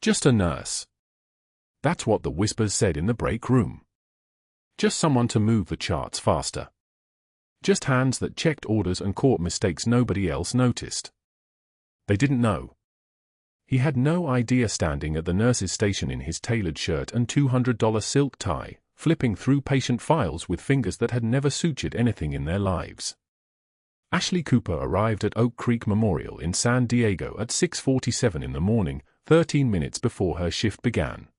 Just a nurse. That's what the whispers said in the break room. Just someone to move the charts faster. Just hands that checked orders and caught mistakes nobody else noticed. They didn't know. He had no idea, standing at the nurse's station in his tailored shirt and $200 silk tie, flipping through patient files with fingers that had never sutured anything in their lives. Ashley Cooper arrived at Oak Creek Memorial in San Diego at 6:47 in the morning, 13 minutes before her shift began.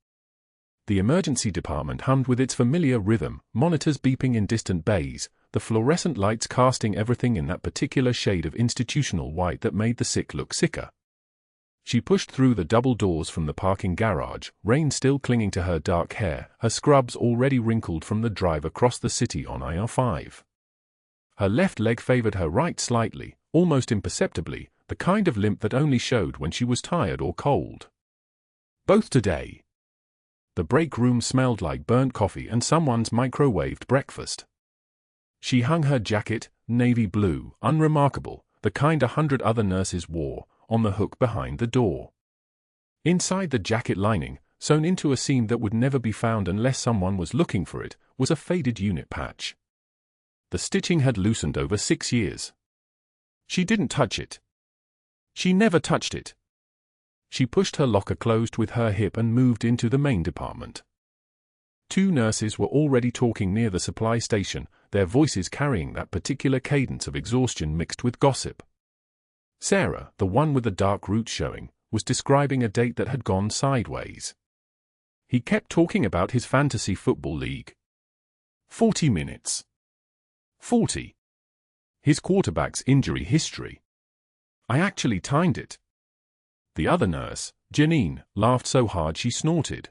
The emergency department hummed with its familiar rhythm, monitors beeping in distant bays, the fluorescent lights casting everything in that particular shade of institutional white that made the sick look sicker. She pushed through the double doors from the parking garage, rain still clinging to her dark hair, her scrubs already wrinkled from the drive across the city on IR5. Her left leg favored her right slightly, almost imperceptibly, the kind of limp that only showed when she was tired or cold. Both today. The break room smelled like burnt coffee and someone's microwaved breakfast. She hung her jacket, navy blue, unremarkable, the kind 100 other nurses wore, on the hook behind the door. Inside the jacket lining, sewn into a seam that would never be found unless someone was looking for it, was a faded unit patch. The stitching had loosened over 6 years. She didn't touch it. She never touched it. She pushed her locker closed with her hip and moved into the main department. 2 nurses were already talking near the supply station, their voices carrying that particular cadence of exhaustion mixed with gossip. Sarah, the one with the dark roots showing, was describing a date that had gone sideways. He kept talking about his fantasy football league. 40 minutes. 40. His quarterback's injury history. I actually timed it. The other nurse, Janine, laughed so hard she snorted.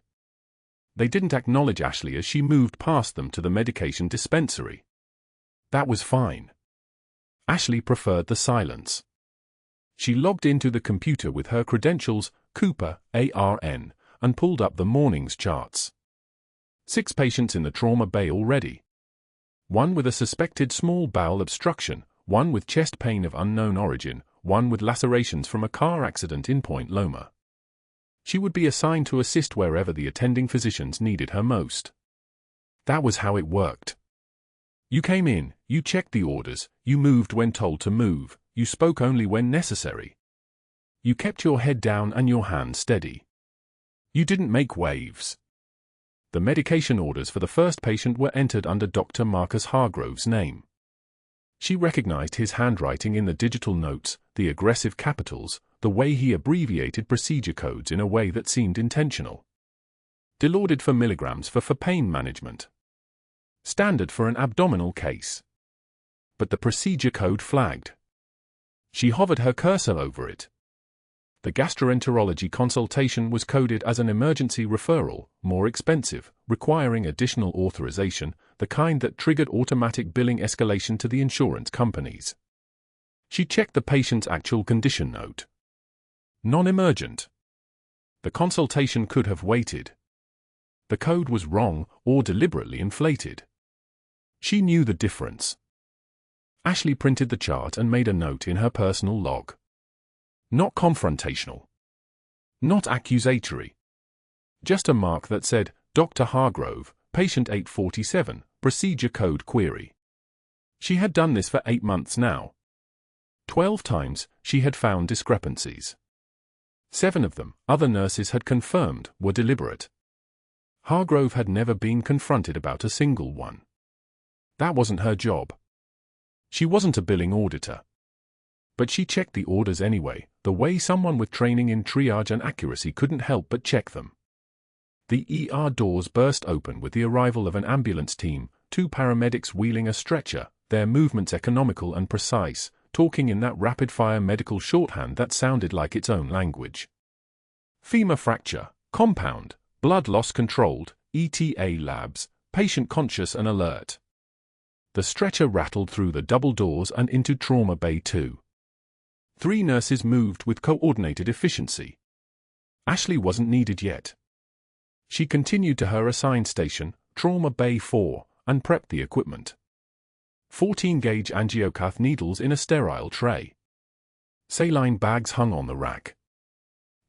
They didn't acknowledge Ashley as she moved past them to the medication dispensary. That was fine. Ashley preferred the silence. She logged into the computer with her credentials, Cooper, ARN, and pulled up the morning's charts. 6 patients in the trauma bay already. 1 with a suspected small bowel obstruction, 1 with chest pain of unknown origin, 1 with lacerations from a car accident in Point Loma. She would be assigned to assist wherever the attending physicians needed her most. That was how it worked. You came in, you checked the orders, you moved when told to move, you spoke only when necessary. You kept your head down and your hands steady. You didn't make waves. The medication orders for the first patient were entered under Dr. Marcus Hargrove's name. She recognized his handwriting in the digital notes, the aggressive capitals, the way he abbreviated procedure codes in a way that seemed intentional. Dilaudid for milligrams for pain management. Standard for an abdominal case. But the procedure code flagged. She hovered her cursor over it. The gastroenterology consultation was coded as an emergency referral, more expensive, requiring additional authorization, the kind that triggered automatic billing escalation to the insurance companies. She checked the patient's actual condition note. Non-emergent. The consultation could have waited. The code was wrong or deliberately inflated. She knew the difference. Ashley printed the chart and made a note in her personal log. Not confrontational. Not accusatory. Just a mark that said, Dr. Hargrove, patient 847, procedure code query. She had done this for 8 months now. 12 times, she had found discrepancies. 7 of them, other nurses had confirmed, were deliberate. Hargrove had never been confronted about a single one. That wasn't her job. She wasn't a billing auditor. But she checked the orders anyway, the way someone with training in triage and accuracy couldn't help but check them. The ER doors burst open with the arrival of an ambulance team, 2 paramedics wheeling a stretcher, their movements economical and precise, talking in that rapid-fire medical shorthand that sounded like its own language. Femur fracture, compound, blood loss controlled, ETA labs, patient conscious and alert. The stretcher rattled through the double doors and into Trauma Bay 2. 3 nurses moved with coordinated efficiency. Ashley wasn't needed yet. She continued to her assigned station, Trauma Bay 4, and prepped the equipment. 14-gauge angiocath needles in a sterile tray. Saline bags hung on the rack.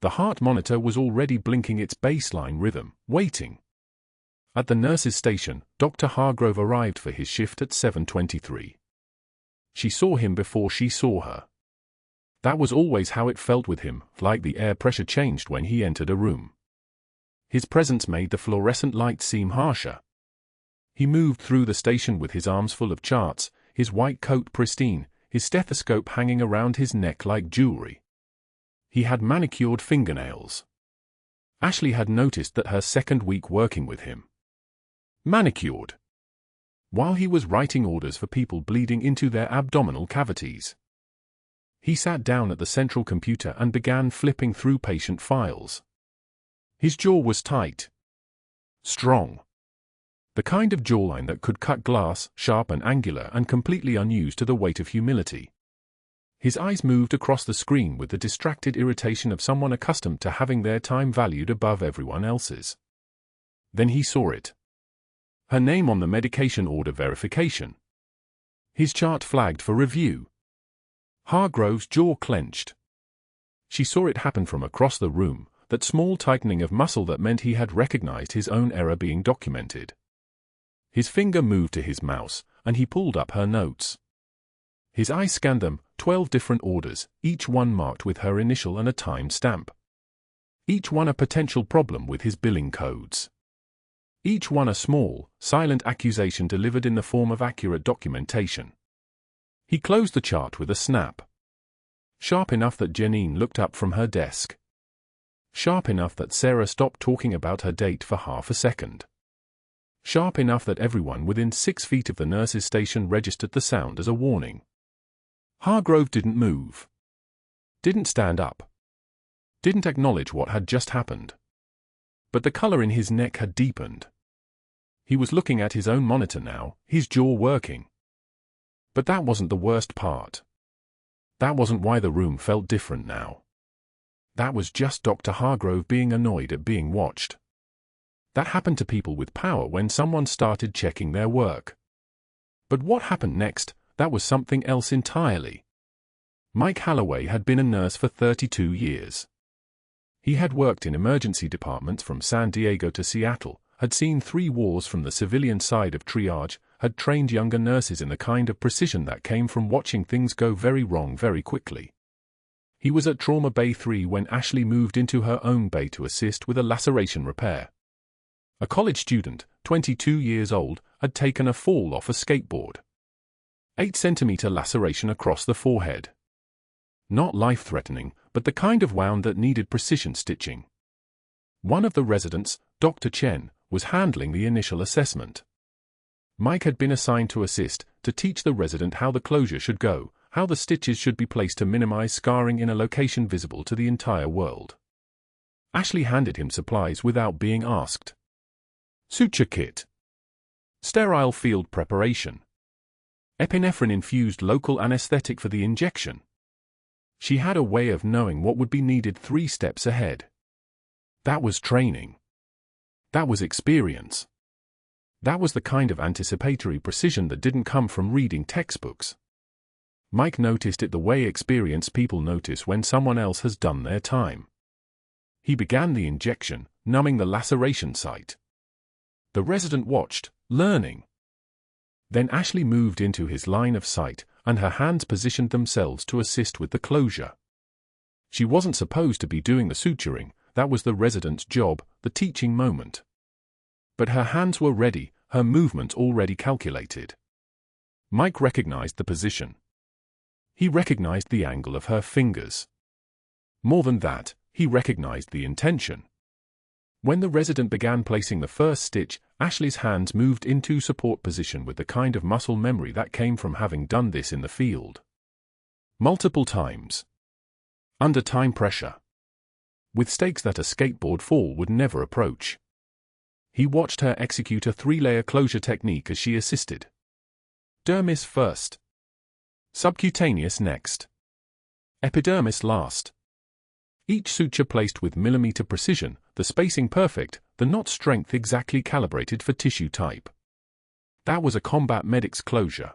The heart monitor was already blinking its baseline rhythm, waiting. At the nurse's station, Dr. Hargrove arrived for his shift at 7:23. She saw him before she saw her. That was always how it felt with him, like the air pressure changed when he entered a room. His presence made the fluorescent light seem harsher. He moved through the station with his arms full of charts, his white coat pristine, his stethoscope hanging around his neck like jewelry. He had manicured fingernails. Ashley had noticed that her second week working with him. Manicured. While he was writing orders for people bleeding into their abdominal cavities. He sat down at the central computer and began flipping through patient files. His jaw was tight. Strong. The kind of jawline that could cut glass, sharp and angular and completely unused to the weight of humility. His eyes moved across the screen with the distracted irritation of someone accustomed to having their time valued above everyone else's. Then he saw it. Her name on the medication order verification. His chart flagged for review. Hargrove's jaw clenched. She saw it happen from across the room, that small tightening of muscle that meant he had recognized his own error being documented. His finger moved to his mouse, and he pulled up her notes. His eye scanned them, 12 different orders, each one marked with her initial and a timed stamp. Each one a potential problem with his billing codes. Each one a small, silent accusation delivered in the form of accurate documentation. He closed the chart with a snap. Sharp enough that Janine looked up from her desk. Sharp enough that Sarah stopped talking about her date for half a second. Sharp enough that everyone within 6 feet of the nurse's station registered the sound as a warning. Hargrove didn't move. Didn't stand up. Didn't acknowledge what had just happened. But the color in his neck had deepened. He was looking at his own monitor now, his jaw working. But that wasn't the worst part. That wasn't why the room felt different now. That was just Dr. Hargrove being annoyed at being watched. That happened to people with power when someone started checking their work. But what happened next, that was something else entirely. Mike Halloway had been a nurse for 32 years. He had worked in emergency departments from San Diego to Seattle, had seen 3 wars from the civilian side of triage, had trained younger nurses in the kind of precision that came from watching things go very wrong very quickly. He was at Trauma Bay 3 when Ashley moved into her own bay to assist with a laceration repair. A college student, 22 years old, had taken a fall off a skateboard. 8-centimeter laceration across the forehead. Not life-threatening, but the kind of wound that needed precision stitching. One of the residents, Dr. Chen, was handling the initial assessment. Mike had been assigned to assist, to teach the resident how the closure should go, how the stitches should be placed to minimize scarring in a location visible to the entire world. Ashley handed him supplies without being asked. Suture kit. Sterile field preparation. Epinephrine-infused local anesthetic for the injection. She had a way of knowing what would be needed 3 steps ahead. That was training. That was experience. That was the kind of anticipatory precision that didn't come from reading textbooks. Mike noticed it the way experienced people notice when someone else has done their time. He began the injection, numbing the laceration site. The resident watched, learning. Then Ashley moved into his line of sight, and her hands positioned themselves to assist with the closure. She wasn't supposed to be doing the suturing, that was the resident's job, the teaching moment. But her hands were ready, her movements already calculated. Mike recognized the position. He recognized the angle of her fingers. More than that, he recognized the intention. When the resident began placing the first stitch, Ashley's hands moved into support position with the kind of muscle memory that came from having done this in the field. Multiple times. Under time pressure. With stakes that a skateboard fall would never approach. He watched her execute a 3-layer closure technique as she assisted. Dermis first. Subcutaneous next. Epidermis last. Each suture placed with millimeter precision, the spacing perfect, the knot strength exactly calibrated for tissue type. That was a combat medic's closure.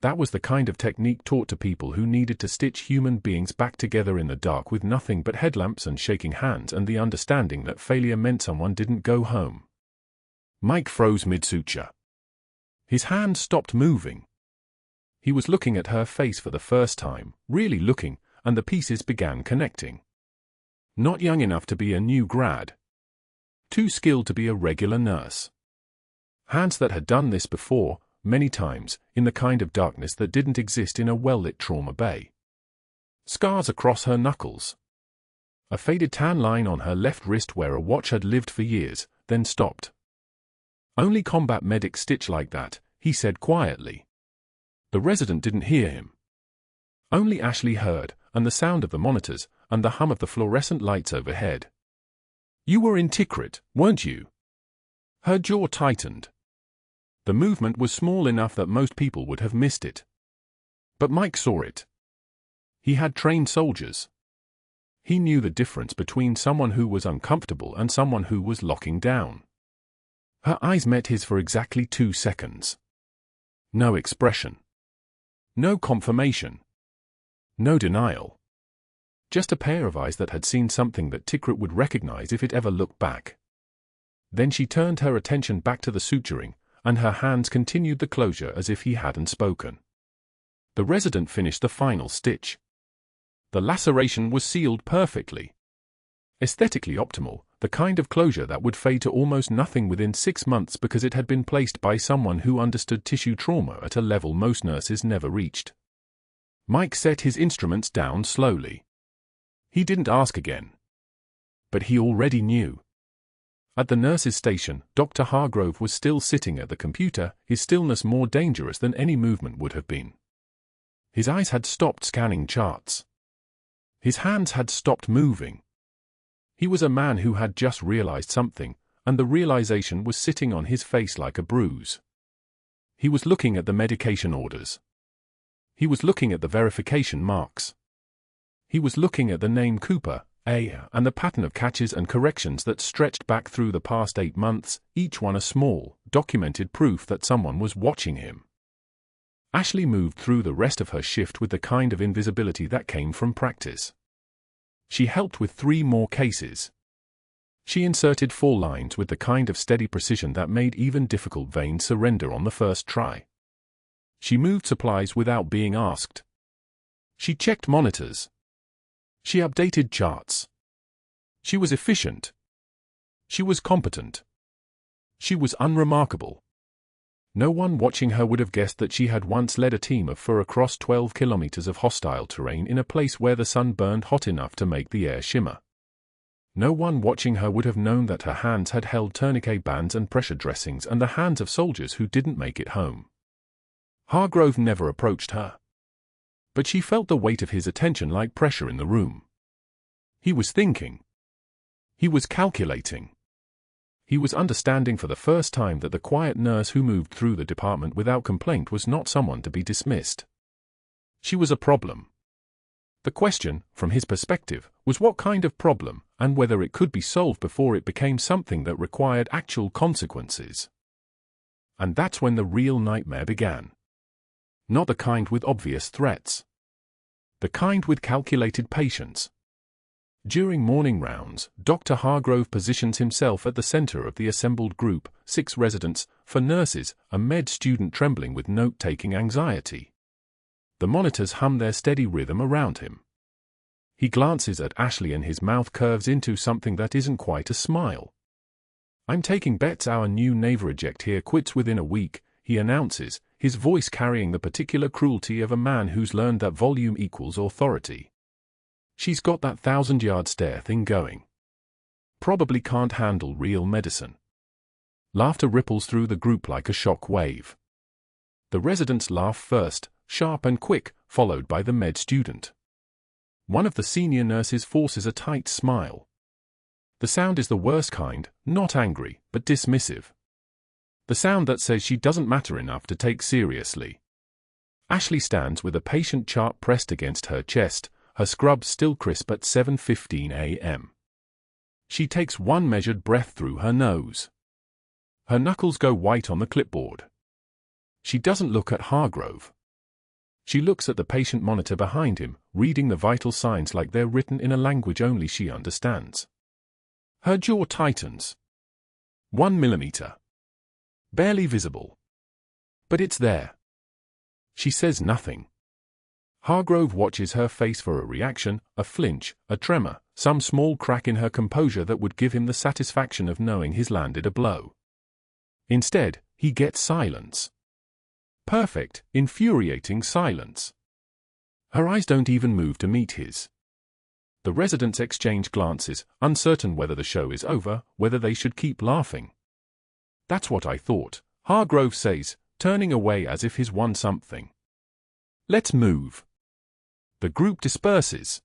That was the kind of technique taught to people who needed to stitch human beings back together in the dark with nothing but headlamps and shaking hands and the understanding that failure meant someone didn't go home. Mike froze mid-suture. His hand stopped moving. He was looking at her face for the first time, really looking, and the pieces began connecting. Not young enough to be a new grad. Too skilled to be a regular nurse. Hands that had done this before, many times, in the kind of darkness that didn't exist in a well-lit trauma bay. Scars across her knuckles. A faded tan line on her left wrist where a watch had lived for years, then stopped. Only combat medics stitch like that, he said quietly. The resident didn't hear him. Only Ashley heard, and the sound of the monitors, and the hum of the fluorescent lights overhead. You were in Tikrit, weren't you? Her jaw tightened. The movement was small enough that most people would have missed it. But Mike saw it. He had trained soldiers. He knew the difference between someone who was uncomfortable and someone who was locking down. Her eyes met his for exactly 2 seconds. No expression. No confirmation. No denial. Just a pair of eyes that had seen something that Tikrit would recognize if it ever looked back. Then she turned her attention back to the suturing, and her hands continued the closure as if he hadn't spoken. The resident finished the final stitch. The laceration was sealed perfectly. Aesthetically optimal, the kind of closure that would fade to almost nothing within 6 months because it had been placed by someone who understood tissue trauma at a level most nurses never reached. Mike set his instruments down slowly. He didn't ask again. But he already knew. At the nurse's station, Dr. Hargrove was still sitting at the computer, his stillness more dangerous than any movement would have been. His eyes had stopped scanning charts. His hands had stopped moving. He was a man who had just realized something, and the realization was sitting on his face like a bruise. He was looking at the medication orders. He was looking at the verification marks. He was looking at the name Cooper, and the pattern of catches and corrections that stretched back through the past 8 months, each one a small, documented proof that someone was watching him. Ashley moved through the rest of her shift with the kind of invisibility that came from practice. She helped with 3 more cases. She inserted 4 lines with the kind of steady precision that made even difficult veins surrender on the first try. She moved supplies without being asked. She checked monitors. She updated charts. She was efficient. She was competent. She was unremarkable. No one watching her would have guessed that she had once led a team of 4 across 12 kilometers of hostile terrain in a place where the sun burned hot enough to make the air shimmer. No one watching her would have known that her hands had held tourniquet bands and pressure dressings and the hands of soldiers who didn't make it home. Hargrove never approached her. But she felt the weight of his attention like pressure in the room. He was thinking. He was calculating. He was understanding for the first time that the quiet nurse who moved through the department without complaint was not someone to be dismissed. She was a problem. The question, from his perspective, was what kind of problem, and whether it could be solved before it became something that required actual consequences. And that's when the real nightmare began. Not the kind with obvious threats. The kind with calculated patience. During morning rounds, Dr. Hargrove positions himself at the center of the assembled group, 6 residents, 4 nurses, a med student trembling with note-taking anxiety. The monitors hum their steady rhythm around him. He glances at Ashley and his mouth curves into something that isn't quite a smile. I'm taking bets our new Navareject here quits within a week, he announces, his voice carrying the particular cruelty of a man who's learned that volume equals authority. She's got that 1,000-yard stare thing going. Probably can't handle real medicine. Laughter ripples through the group like a shock wave. The residents laugh first, sharp and quick, followed by the med student. One of the senior nurses forces a tight smile. The sound is the worst kind, not angry, but dismissive. The sound that says she doesn't matter enough to take seriously. Ashley stands with a patient chart pressed against her chest, her scrub still crisp at 7:15 a.m. She takes one measured breath through her nose. Her knuckles go white on the clipboard. She doesn't look at Hargrove. She looks at the patient monitor behind him, reading the vital signs like they're written in a language only she understands. Her jaw tightens. 1 millimeter. Barely visible. But it's there. She says nothing. Hargrove watches her face for a reaction, a flinch, a tremor, some small crack in her composure that would give him the satisfaction of knowing he's landed a blow. Instead, he gets silence. Perfect, infuriating silence. Her eyes don't even move to meet his. The residents exchange glances, uncertain whether the show is over, whether they should keep laughing. That's what I thought, Hargrove says, turning away as if he's won something. Let's move. The group disperses.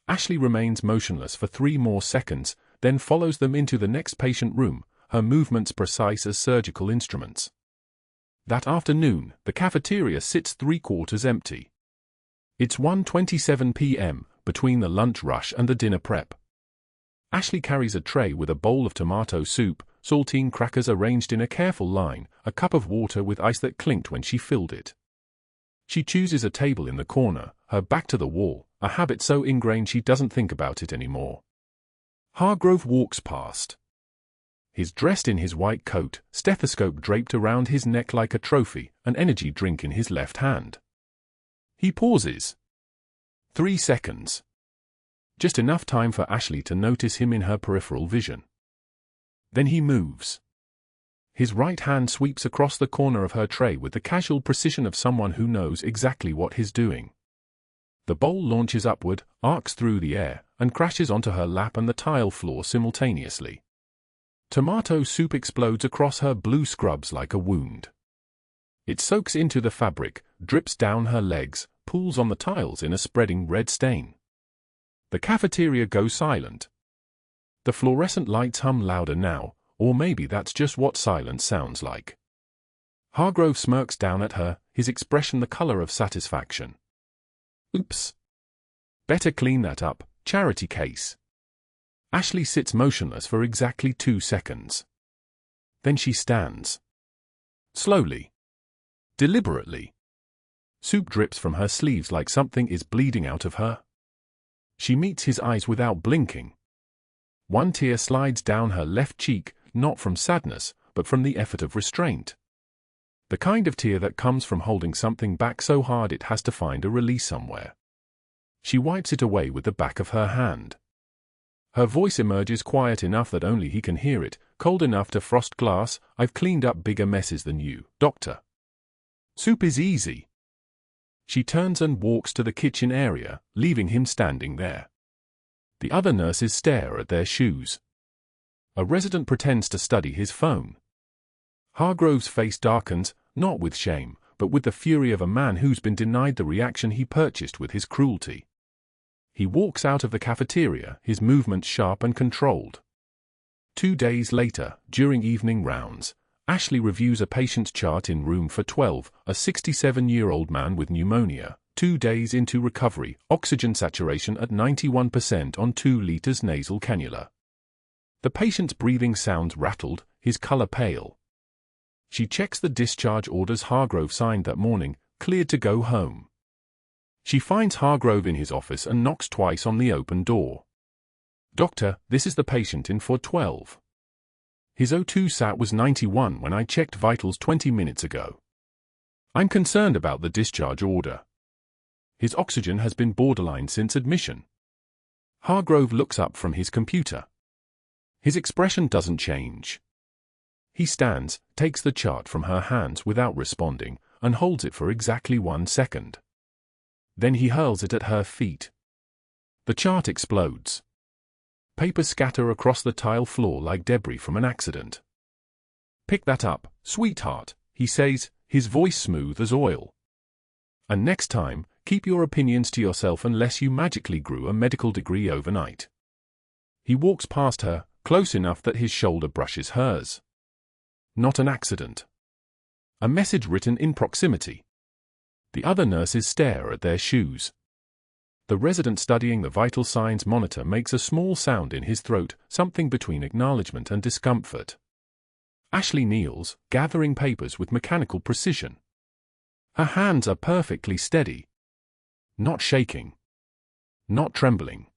Ashley remains motionless for 3 more seconds, then follows them into the next patient room, her movements precise as surgical instruments. That afternoon, the cafeteria sits 3/4 empty. It's 1:27 p.m., between the lunch rush and the dinner prep. Ashley carries a tray with a bowl of tomato soup, saltine crackers arranged in a careful line, a cup of water with ice that clinked when she filled it. She chooses a table in the corner, her back to the wall, a habit so ingrained she doesn't think about it anymore. Hargrove walks past. He's dressed in his white coat, stethoscope draped around his neck like a trophy, an energy drink in his left hand. He pauses. 3 seconds. Just enough time for Ashley to notice him in her peripheral vision. Then he moves. His right hand sweeps across the corner of her tray with the casual precision of someone who knows exactly what he's doing. The bowl launches upward, arcs through the air, and crashes onto her lap and the tile floor simultaneously. Tomato soup explodes across her blue scrubs like a wound. It soaks into the fabric, drips down her legs, pools on the tiles in a spreading red stain. The cafeteria goes silent. The fluorescent lights hum louder now, or maybe that's just what silence sounds like. Hargrove smirks down at her, his expression the color of satisfaction. Oops. Better clean that up, charity case. Ashley sits motionless for exactly 2 seconds. Then she stands. Slowly. Deliberately. Soup drips from her sleeves like something is bleeding out of her. She meets his eyes without blinking. 1 tear slides down her left cheek, not from sadness, but from the effort of restraint. The kind of tear that comes from holding something back so hard it has to find a release somewhere. She wipes it away with the back of her hand. Her voice emerges quiet enough that only he can hear it, cold enough to frost glass. I've cleaned up bigger messes than you, doctor. Soup is easy. She turns and walks to the kitchen area, leaving him standing there. The other nurses stare at their shoes. A resident pretends to study his phone. Hargrove's face darkens, not with shame, but with the fury of a man who's been denied the reaction he purchased with his cruelty. He walks out of the cafeteria, his movements sharp and controlled. 2 days later, during evening rounds, Ashley reviews a patient's chart in room for 12, a 67-year-old man with pneumonia, 2 days into recovery, oxygen saturation at 91% on 2 liters nasal cannula. The patient's breathing sounds rattled, his color pale. She checks the discharge orders Hargrove signed that morning, cleared to go home. She finds Hargrove in his office and knocks twice on the open door. Doctor, this is the patient in for 12. His O2 sat was 91 when I checked vitals 20 minutes ago. I'm concerned about the discharge order. His oxygen has been borderline since admission. Hargrove looks up from his computer. His expression doesn't change. He stands, takes the chart from her hands without responding, and holds it for exactly 1 second. Then he hurls it at her feet. The chart explodes. Papers scatter across the tile floor like debris from an accident. Pick that up, sweetheart, he says, his voice smooth as oil. And next time, keep your opinions to yourself unless you magically grew a medical degree overnight. He walks past her, close enough that his shoulder brushes hers. Not an accident. A message written in proximity. The other nurses stare at their shoes. The resident studying the vital signs monitor makes a small sound in his throat, something between acknowledgement and discomfort. Ashley kneels, gathering papers with mechanical precision. Her hands are perfectly steady. Not shaking. Not trembling.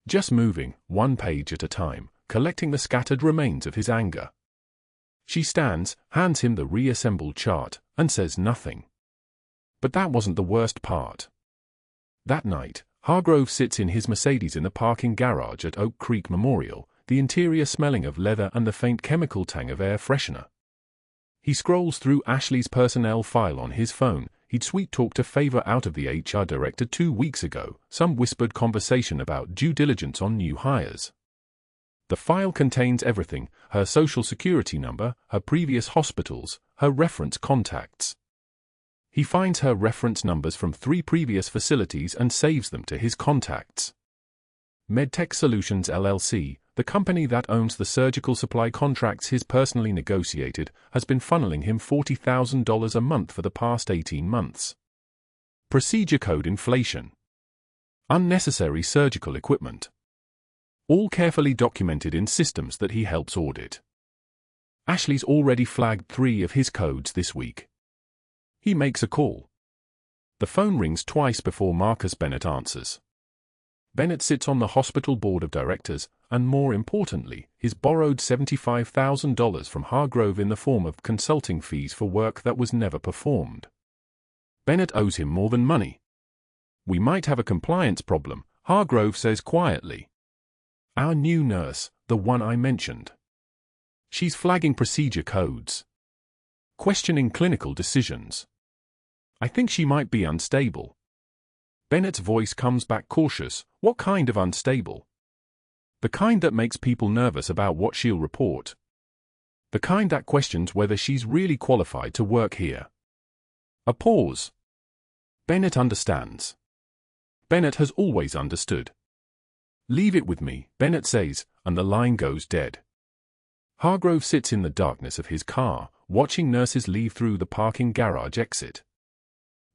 Just moving, one page at a time, collecting the scattered remains of his anger. She stands, hands him the reassembled chart, and says nothing. But that wasn't the worst part. That night, Hargrove sits in his Mercedes in the parking garage at Oak Creek Memorial, the interior smelling of leather and the faint chemical tang of air freshener. He scrolls through Ashley's personnel file on his phone. He'd sweet-talked a favor out of the HR director 2 weeks ago, some whispered conversation about due diligence on new hires. The file contains everything: her social security number, her previous hospitals, her reference contacts. He finds her reference numbers from 3 previous facilities and saves them to his contacts. MedTech Solutions LLC, the company that owns the surgical supply contracts he's personally negotiated, has been funneling him $40,000 a month for the past 18 months. Procedure code inflation. Unnecessary surgical equipment. All carefully documented in systems that he helps audit. Ashley's already flagged 3 of his codes this week. He makes a call. The phone rings twice before Marcus Bennett answers. Bennett sits on the hospital board of directors, and more importantly, he's borrowed $75,000 from Hargrove in the form of consulting fees for work that was never performed. Bennett owes him more than money. "We might have a compliance problem," Hargrove says quietly. "Our new nurse, the one I mentioned. She's flagging procedure codes. Questioning clinical decisions. I think she might be unstable." Bennett's voice comes back cautious. "What kind of unstable?" "The kind that makes people nervous about what she'll report. The kind that questions whether she's really qualified to work here." A pause. Bennett understands. Bennett has always understood. "Leave it with me," Bennett says, and the line goes dead. Hargrove sits in the darkness of his car, watching nurses leave through the parking garage exit.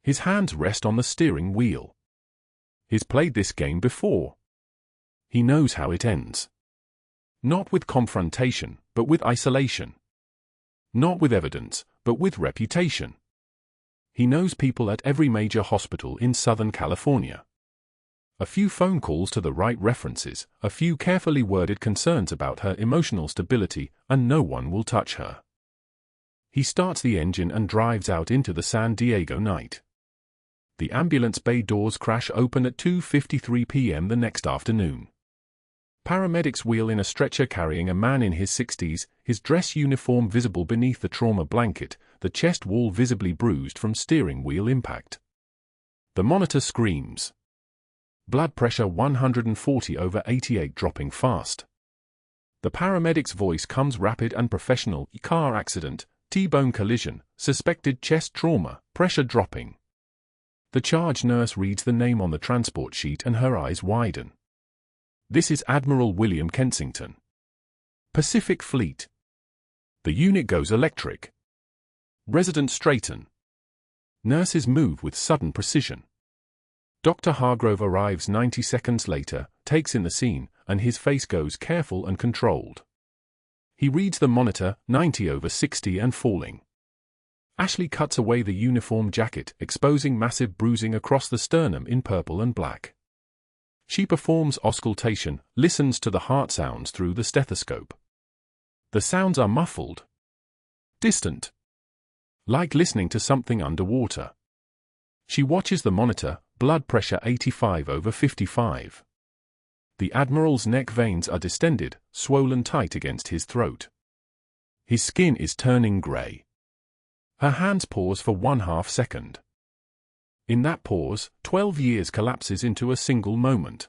His hands rest on the steering wheel. He's played this game before. He knows how it ends. Not with confrontation, but with isolation. Not with evidence, but with reputation. He knows people at every major hospital in Southern California. A few phone calls to the right references, a few carefully worded concerns about her emotional stability, and no one will touch her. He starts the engine and drives out into the San Diego night. The ambulance bay doors crash open at 2:53 p.m. the next afternoon. Paramedics wheel in a stretcher carrying a man in his 60s, his dress uniform visible beneath the trauma blanket, the chest wall visibly bruised from steering wheel impact. The monitor screams. Blood pressure 140/88 dropping fast. The paramedic's voice comes rapid and professional. "Car accident, T-bone collision, suspected chest trauma, pressure dropping." The charge nurse reads the name on the transport sheet and her eyes widen. This is Admiral William Kensington. Pacific Fleet. The unit goes electric. Residents straighten. Nurses move with sudden precision. Dr. Hargrove arrives 90 seconds later, takes in the scene, and his face goes careful and controlled. He reads the monitor, 90/60 and falling. Ashley cuts away the uniform jacket, exposing massive bruising across the sternum in purple and black. She performs auscultation, listens to the heart sounds through the stethoscope. The sounds are muffled. Distant. Like listening to something underwater. She watches the monitor, blood pressure 85/55. The Admiral's neck veins are distended, swollen tight against his throat. His skin is turning grey. Her hands pause for 1/2 second. In that pause, 12 years collapses into a single moment.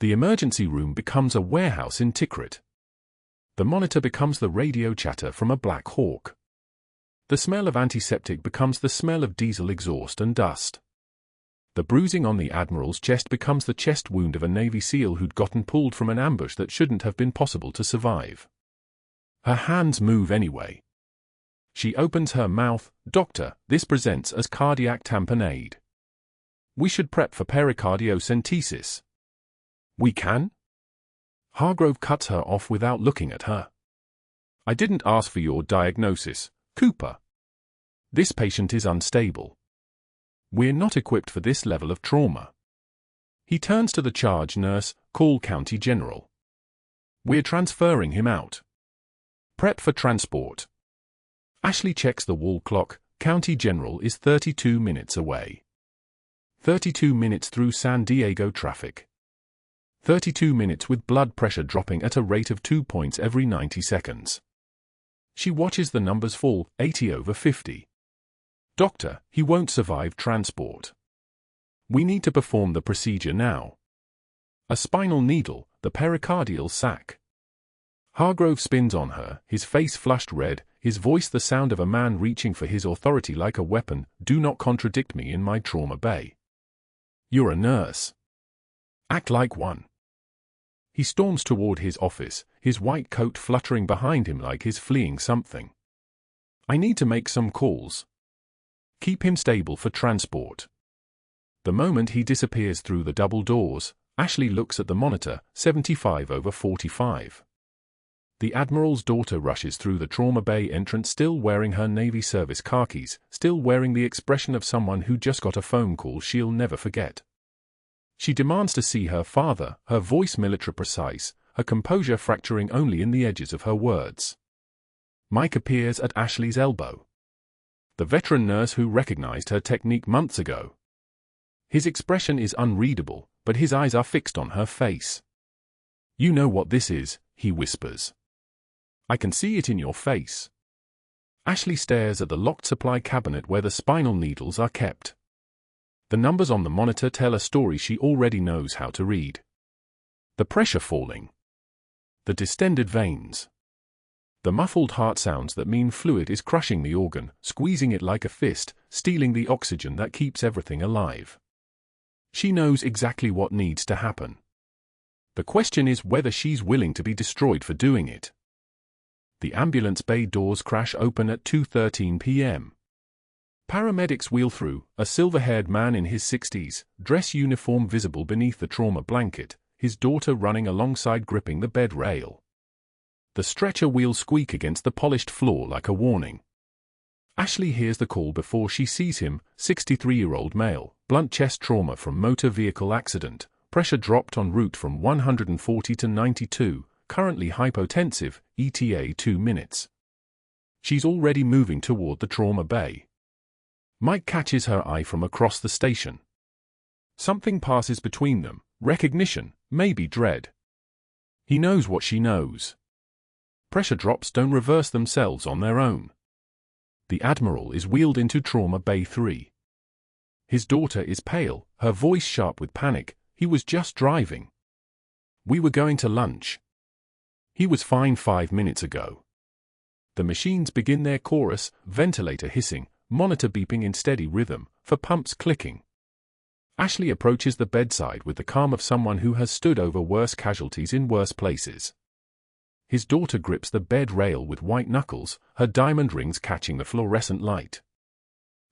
The emergency room becomes a warehouse in Tikrit. The monitor becomes the radio chatter from a Black Hawk. The smell of antiseptic becomes the smell of diesel exhaust and dust. The bruising on the Admiral's chest becomes the chest wound of a Navy SEAL who'd gotten pulled from an ambush that shouldn't have been possible to survive. Her hands move anyway. She opens her mouth. "Doctor, this presents as cardiac tamponade. We should prep for pericardiocentesis." "We can?" Hargrove cuts her off without looking at her. "I didn't ask for your diagnosis, Cooper. This patient is unstable. We're not equipped for this level of trauma. He turns to the charge nurse, call County General. We're transferring him out. Prep for transport. Ashley checks the wall clock. County General is 32 minutes away. 32 minutes through San Diego traffic. 32 minutes with blood pressure dropping at a rate of 2 points every 90 seconds. She watches the numbers fall, 80/50. Doctor, he won't survive transport. We need to perform the procedure now. A spinal needle, the pericardial sac. Hargrove spins on her, his face flushed red, his voice the sound of a man reaching for his authority like a weapon. Do not contradict me in my trauma bay. You're a nurse. Act like one. He storms toward his office, his white coat fluttering behind him like he's fleeing something. I need to make some calls. Keep him stable for transport. The moment he disappears through the double doors, Ashley looks at the monitor, 75/45. The Admiral's daughter rushes through the trauma bay entrance still wearing her Navy service khakis, still wearing the expression of someone who just got a phone call she'll never forget. She demands to see her father, her voice military precise, her composure fracturing only in the edges of her words. Mike appears at Ashley's elbow. The veteran nurse who recognized her technique months ago. His expression is unreadable, but his eyes are fixed on her face. You know what this is, he whispers. I can see it in your face. Ashley stares at the locked supply cabinet where the spinal needles are kept. The numbers on the monitor tell a story she already knows how to read. The pressure falling. The distended veins. The muffled heart sounds that mean fluid is crushing the organ, squeezing it like a fist, stealing the oxygen that keeps everything alive. She knows exactly what needs to happen. The question is whether she's willing to be destroyed for doing it. The ambulance bay doors crash open at 2:13 p.m. Paramedics wheel through, a silver-haired man in his 60s, dress uniform visible beneath the trauma blanket, his daughter running alongside gripping the bed rail. The stretcher wheels squeak against the polished floor like a warning. Ashley hears the call before she sees him, 63-year-old male, blunt chest trauma from motor vehicle accident, pressure dropped en route from 140 to 92, currently hypotensive, ETA 2 minutes. She's already moving toward the trauma bay. Mike catches her eye from across the station. Something passes between them, recognition, maybe dread. He knows what she knows. Pressure drops don't reverse themselves on their own. The Admiral is wheeled into trauma bay 3. His daughter is pale, her voice sharp with panic. He was just driving. We were going to lunch. He was fine 5 minutes ago. The machines begin their chorus, ventilator hissing, monitor beeping in steady rhythm, for pumps clicking. Ashley approaches the bedside with the calm of someone who has stood over worse casualties in worse places. His daughter grips the bed rail with white knuckles, her diamond rings catching the fluorescent light.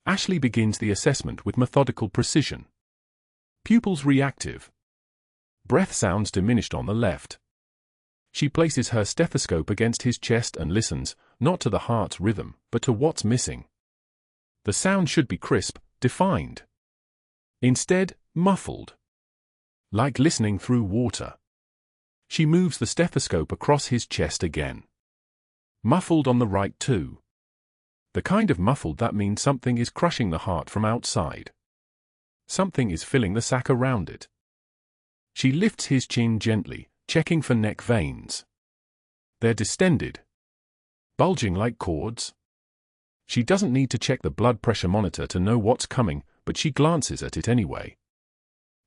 Ashley begins the assessment with methodical precision. Pupils reactive. Breath sounds diminished on the left. She places her stethoscope against his chest and listens, not to the heart's rhythm, but to what's missing. The sound should be crisp, defined. Instead, muffled. Like listening through water. She moves the stethoscope across his chest again. Muffled on the right too. The kind of muffled that means something is crushing the heart from outside. Something is filling the sac around it. She lifts his chin gently, checking for neck veins. They're distended. Bulging like cords. She doesn't need to check the blood pressure monitor to know what's coming, but she glances at it anyway.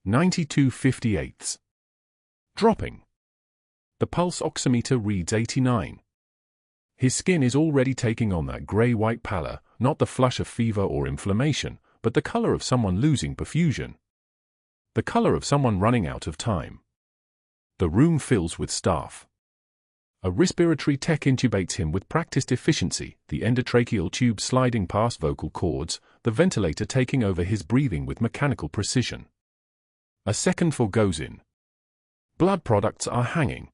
92/58. Dropping. The pulse oximeter reads 89. His skin is already taking on that grey-white pallor, not the flush of fever or inflammation, but the color of someone losing perfusion. The color of someone running out of time. The room fills with staff. A respiratory tech intubates him with practiced efficiency, the endotracheal tube sliding past vocal cords, the ventilator taking over his breathing with mechanical precision. A second goes in. Blood products are hanging.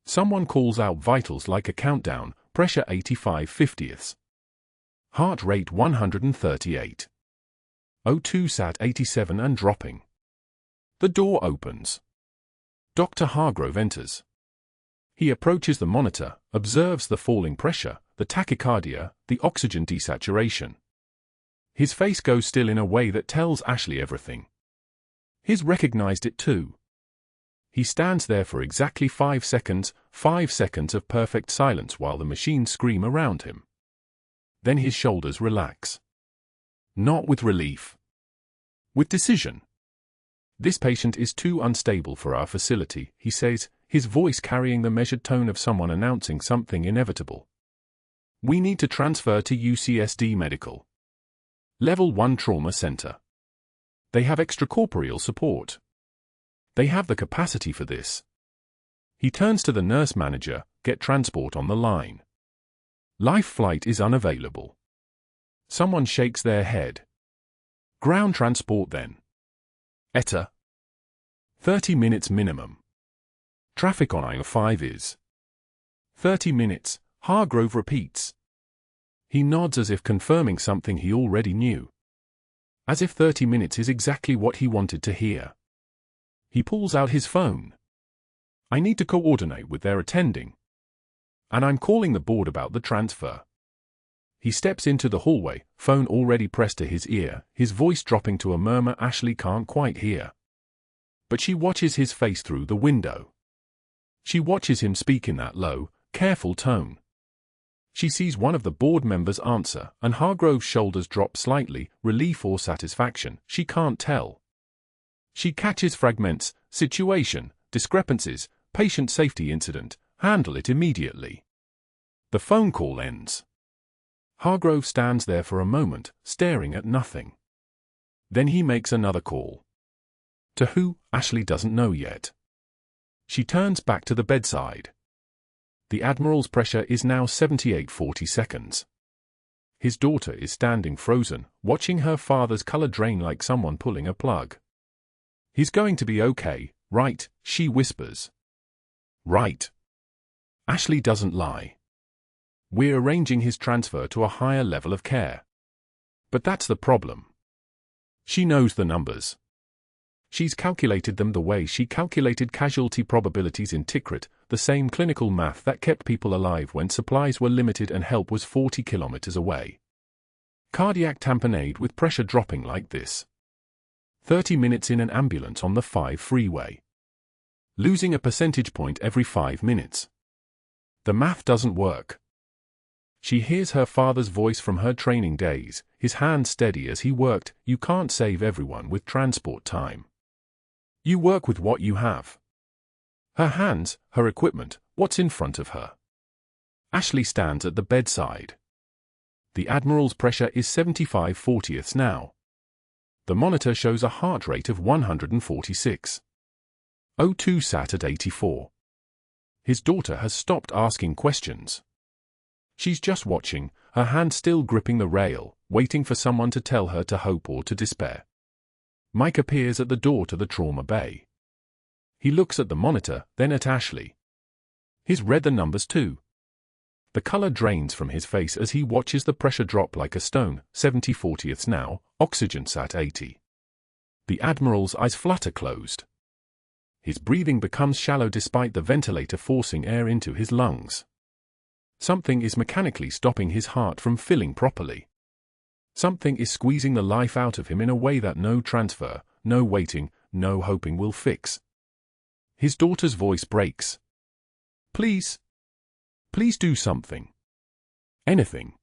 Someone calls out vitals like a countdown, pressure 85/50. Heart rate 138. O2 sat 87 and dropping. The door opens. Dr. Hargrove enters. He approaches the monitor, observes the falling pressure, the tachycardia, the oxygen desaturation. His face goes still in a way that tells Ashley everything. He's recognized it too. He stands there for exactly 5 seconds of perfect silence while the machines scream around him. Then his shoulders relax. Not with relief. With decision. "This patient is too unstable for our facility," he says, his voice carrying the measured tone of someone announcing something inevitable. "We need to transfer to UCSD Medical. Level 1 Trauma Center. They have extracorporeal support. They have the capacity for this." He turns to the nurse manager, "Get transport on the line. Life flight is unavailable." Someone shakes their head. "Ground transport then." ETA. 30 minutes minimum. Traffic on I-5 is 30 minutes, Hargrove repeats. He nods as if confirming something he already knew. As if 30 minutes is exactly what he wanted to hear. He pulls out his phone. "I need to coordinate with their attending. And I'm calling the board about the transfer." He steps into the hallway, phone already pressed to his ear, his voice dropping to a murmur Ashley can't quite hear. But she watches his face through the window. She watches him speak in that low, careful tone. She sees one of the board members answer, and Hargrove's shoulders drop slightly, relief or satisfaction, she can't tell. She catches fragments, situation, discrepancies, patient safety incident, handle it immediately. The phone call ends. Hargrove stands there for a moment, staring at nothing. Then he makes another call. To who, Ashley doesn't know yet. She turns back to the bedside. The Admiral's pressure is now 78/40 seconds. His daughter is standing frozen, watching her father's color drain like someone pulling a plug. "He's going to be okay, right?" she whispers. "Right." Ashley doesn't lie. "We're arranging his transfer to a higher level of care." But that's the problem. She knows the numbers. She's calculated them the way she calculated casualty probabilities in Tikrit, the same clinical math that kept people alive when supplies were limited and help was 40 kilometers away. Cardiac tamponade with pressure dropping like this. 30 minutes in an ambulance on the 5 freeway. Losing a percentage point every 5 minutes. The math doesn't work. She hears her father's voice from her training days, his hand steady as he worked. "You can't save everyone with transport time. You work with what you have." Her hands, her equipment, what's in front of her. Ashley stands at the bedside. The Admiral's pressure is 75/40 now. The monitor shows a heart rate of 146. O2 sat at 84. His daughter has stopped asking questions. She's just watching, her hand still gripping the rail, waiting for someone to tell her to hope or to despair. Mike appears at the door to the trauma bay. He looks at the monitor, then at Ashley. He's read the numbers too. The color drains from his face as he watches the pressure drop like a stone, 70/40 now, oxygen sat 80. The Admiral's eyes flutter closed. His breathing becomes shallow despite the ventilator forcing air into his lungs. Something is mechanically stopping his heart from filling properly. Something is squeezing the life out of him in a way that no transfer, no waiting, no hoping will fix. His daughter's voice breaks. "Please. Please do something. Anything.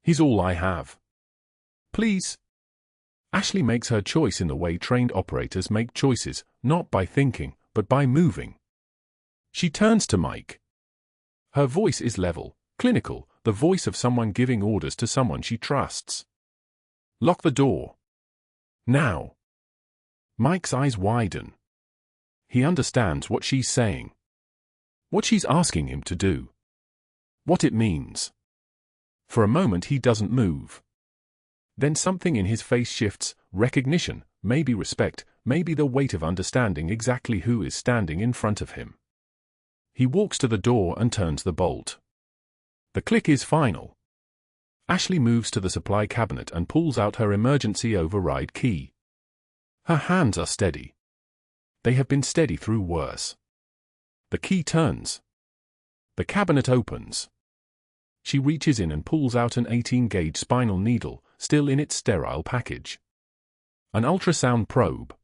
He's all I have. Please." Ashley makes her choice in the way trained operators make choices, not by thinking, but by moving. She turns to Mike. Her voice is level, clinical, the voice of someone giving orders to someone she trusts. "Lock the door. Now." Mike's eyes widen. He understands what she's saying. What she's asking him to do. What it means. For a moment he doesn't move. Then something in his face shifts, recognition, maybe respect, maybe the weight of understanding exactly who is standing in front of him. He walks to the door and turns the bolt. The click is final. Ashley moves to the supply cabinet and pulls out her emergency override key. Her hands are steady. They have been steady through worse. The key turns. The cabinet opens. She reaches in and pulls out an 18-gauge spinal needle, still in its sterile package. An ultrasound probe.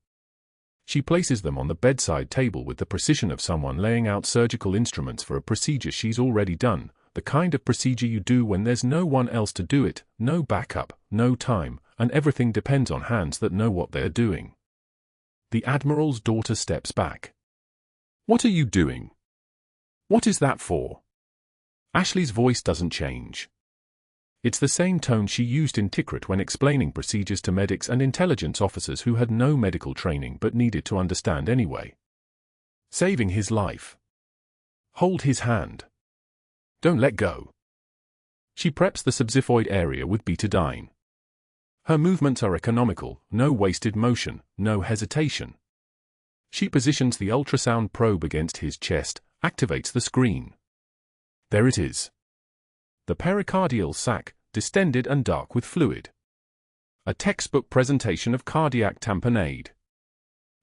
She places them on the bedside table with the precision of someone laying out surgical instruments for a procedure she's already done, the kind of procedure you do when there's no one else to do it, no backup, no time, and everything depends on hands that know what they're doing. The Admiral's daughter steps back. "What are you doing? What is that for?" Ashley's voice doesn't change. It's the same tone she used in Tikrit when explaining procedures to medics and intelligence officers who had no medical training but needed to understand anyway. "Saving his life. Hold his hand. Don't let go." She preps the subxiphoid area with betadine. Her movements are economical, no wasted motion, no hesitation. She positions the ultrasound probe against his chest, activates the screen. There it is. The pericardial sac, distended and dark with fluid. A textbook presentation of cardiac tamponade.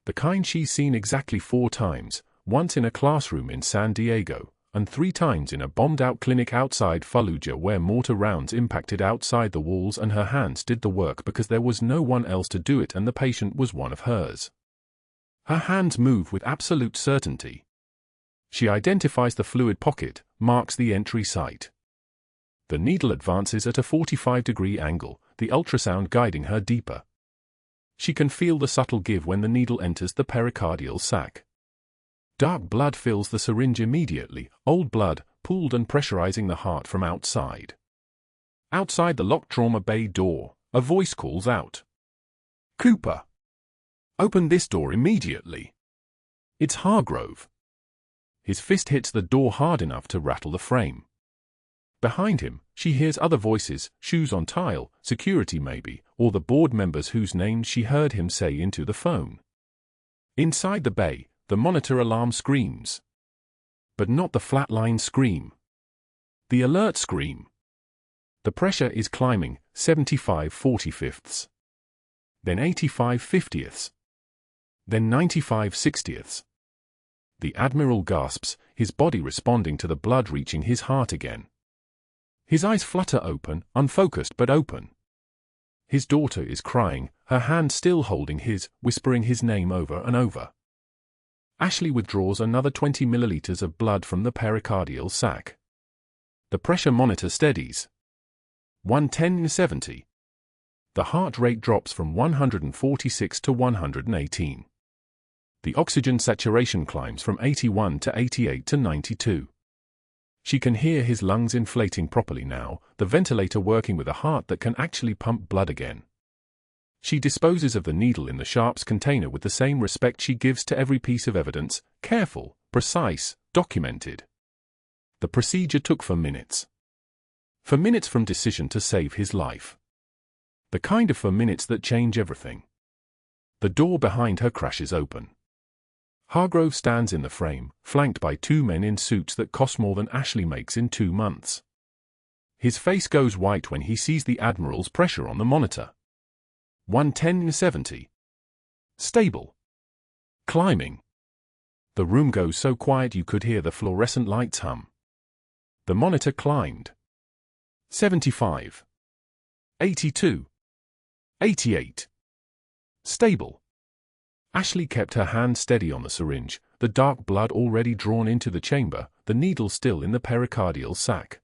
The kind she's seen exactly 4 times, once in a classroom in San Diego, and 3 times in a bombed-out clinic outside Fallujah where mortar rounds impacted outside the walls and her hands did the work because there was no one else to do it and the patient was one of hers. Her hands move with absolute certainty. She identifies the fluid pocket, marks the entry site. The needle advances at a 45-degree angle, the ultrasound guiding her deeper. She can feel the subtle give when the needle enters the pericardial sac. Dark blood fills the syringe immediately, old blood, pooled and pressurizing the heart from outside. Outside the locked trauma bay door, a voice calls out. "Cooper! Open this door immediately!" It's Hargrove. His fist hits the door hard enough to rattle the frame. Behind him, she hears other voices, shoes on tile, security maybe, or the board members whose names she heard him say into the phone. Inside the bay, the monitor alarm screams. But not the flatline scream. The alert scream. The pressure is climbing, 75/45ths. Then 85/50ths. Then 95/60ths. The Admiral gasps, his body responding to the blood reaching his heart again. His eyes flutter open, unfocused but open. His daughter is crying, her hand still holding his, whispering his name over and over. Ashley withdraws another 20 milliliters of blood from the pericardial sac. The pressure monitor steadies. 110/70. The heart rate drops from 146 to 118. The oxygen saturation climbs from 81 to 88 to 92. She can hear his lungs inflating properly now, the ventilator working with a heart that can actually pump blood again. She disposes of the needle in the sharps container with the same respect she gives to every piece of evidence, careful, precise, documented. The procedure took 4 minutes. 4 minutes from decision to save his life. The kind of 4 minutes that change everything. The door behind her crashes open. Hargrove stands in the frame, flanked by 2 men in suits that cost more than Ashley makes in 2 months. His face goes white when he sees the Admiral's pressure on the monitor. 110/70. Stable. Climbing. The room goes so quiet you could hear the fluorescent lights hum. The monitor climbed. 75. 82. 88. Stable. Ashley kept her hand steady on the syringe, the dark blood already drawn into the chamber, the needle still in the pericardial sac.